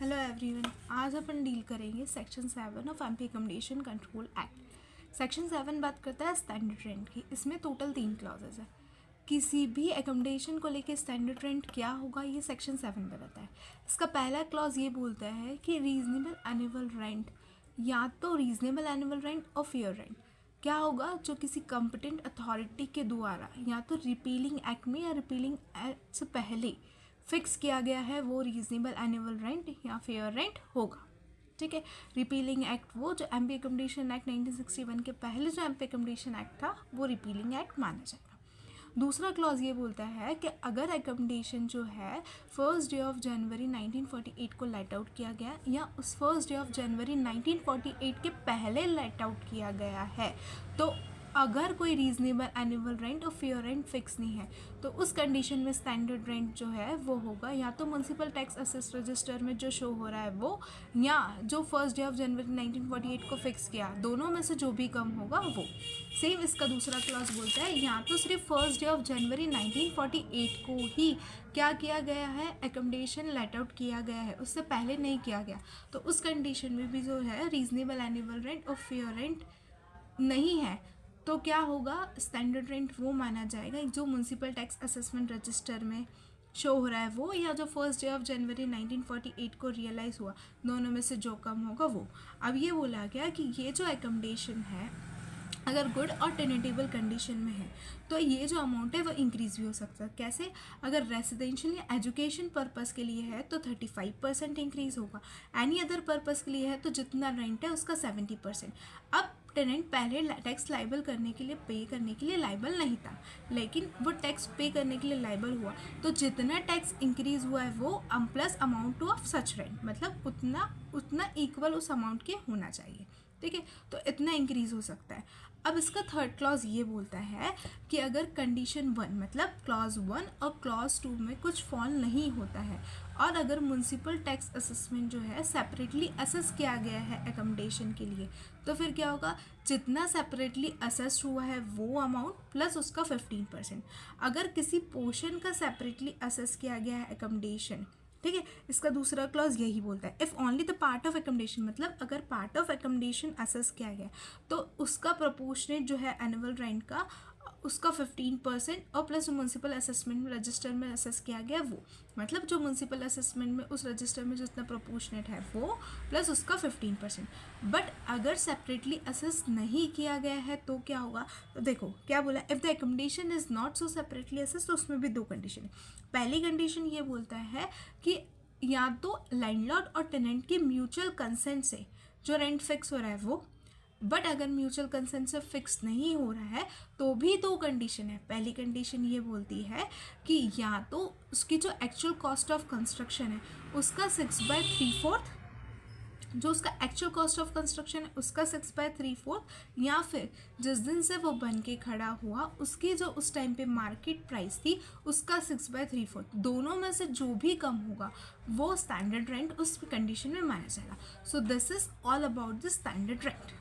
Hello everyone, आज अपन deal करेंगे section 7 of MP accommodation control act. Section 7 बात करता है स्टैंडर्ड रेंट की। इसमें टोटल 3 क्लॉजेज है। किसी भी एकोमोडेशन को लेके स्टैंडर्ड रेंट क्या होगा ये सेक्शन 7 में रहता है। इसका पहला क्लॉज ये बोलता है कि रीजनेबल एनुअल रेंट, या तो रीजनेबल एनुअल रेंट और फेयर रेंट क्या होगा जो किसी कॉम्पिटेंट अथॉरिटी के द्वारा या तो रिपीलिंग एक्ट में या रिपीलिंग एक्ट से पहले फिक्स किया गया है, वो रीजनेबल एनुअल रेंट या फेयर रेंट होगा। ठीक है। रिपीलिंग एक्ट वो जो एमपी अकोमोडेशन एक्ट 1961 के पहले जो एमपी अकोमोडेशन एक्ट था वो रिपीलिंग एक्ट माना जाएगा। दूसरा क्लॉज ये बोलता है कि अगर अकोमोडेशन जो है 1 जनवरी 1948 को लेट आउट किया गया या उस 1 जनवरी 1948 के पहले लेट आउट किया गया है, तो अगर कोई रीजनेबल एनुअल रेंट और फेयर रेंट फिक्स नहीं है तो उस कंडीशन में स्टैंडर्ड रेंट जो है वो होगा या तो म्यूनसिपल टैक्स असेस रजिस्टर में जो शो हो रहा है वो, या जो 1 जनवरी 1948 को फिक्स किया, दोनों में से जो भी कम होगा वो। सेम इसका दूसरा क्लॉज बोलता है या तो सिर्फ 1 जनवरी 1948 को ही क्या किया गया है, एकोमोडेशन लेट आउट किया गया है, उससे पहले नहीं किया गया, तो उस कंडीशन में भी जो है रीजनेबल एनुअल रेंट और फेयर रेंट नहीं है तो क्या होगा, स्टैंडर्ड रेंट वो माना जाएगा जो म्यूनसिपल टैक्स असेसमेंट रजिस्टर में शो हो रहा है वो, या जो 1 जनवरी 1948 को रियलाइज़ हुआ, दोनों में से जो कम होगा वो। अब ये बोला गया कि ये जो एकोमोडेशन है अगर गुड और टेनेटेबल कंडीशन में है तो ये जो अमाउंट है वो इंक्रीज़ भी हो सकता है। कैसे? अगर रेसिडेंशियल या एजुकेशन पर्पस के लिए है तो 35% इंक्रीज़ होगा, एनी अदर पर्पस के लिए है तो जितना रेंट है उसका 70%। अब टेनेंट पहले टैक्स लाइबल करने के लिए पे करने के लिए लाइबल नहीं था, लेकिन वो टैक्स पे करने के लिए लाइबल हुआ, तो जितना टैक्स इंक्रीज़ हुआ है वो plus amount of such rent, मतलब उतना इक्वल उस अमाउंट के होना चाहिए। ठीक है, तो इतना इंक्रीज़ हो सकता है। अब इसका थर्ड क्लॉज ये बोलता है कि अगर कंडीशन 1 मतलब क्लॉज 1 और क्लॉज 2 में कुछ फॉल नहीं होता है और अगर म्यूनसिपल टैक्स असेसमेंट जो है सेपरेटली असेस किया गया है एकोमोडेशन के लिए, तो फिर क्या होगा, जितना सेपरेटली असेस हुआ है वो अमाउंट प्लस उसका 15%। अगर किसी पोर्शन का सेपरेटली असेस किया गया है एकोमोडेशन, ठीक है, इसका दूसरा क्लॉज यही बोलता है if only the part of accommodation, मतलब अगर पार्ट ऑफ एकोमोडेशन असेस किया गया तो उसका प्रोपोर्शनेट जो है एनुअल रेंट का उसका 15% और प्लस म्यूनसिपल असेसमेंट में रजिस्टर में असेस किया गया वो, मतलब जो म्यूनसिपल असेसमेंट में उस रजिस्टर में जितना प्रोपोर्शनेट है वो प्लस उसका 15%। बट अगर सेपरेटली असेस नहीं किया गया है तो क्या होगा, तो देखो क्या बोला, if the accommodation is not so separately assess, तो उसमें भी 2 कंडीशन है। पहली कंडीशन ये बोलता है कि या तो लैंडलॉर्ड और टेनेंट के म्यूचुअल कंसेंट से जो रेंट फिक्स हो रहा है वो, बट अगर म्यूचुअल कंसेंट से फिक्स नहीं हो रहा है तो भी 2 कंडीशन है। पहली कंडीशन ये बोलती है कि या तो उसकी जो एक्चुअल कॉस्ट ऑफ कंस्ट्रक्शन है उसका 6/3/4, जो उसका एक्चुअल कॉस्ट ऑफ कंस्ट्रक्शन है उसका 6/3/4, या फिर जिस दिन से वो बन के खड़ा हुआ उसकी जो उस टाइम पे मार्केट प्राइस थी उसका 6/3/4, दोनों में से जो भी कम होगा वो स्टैंडर्ड रेंट उस कंडीशन में माना जाएगा। So this is all about the standard rent.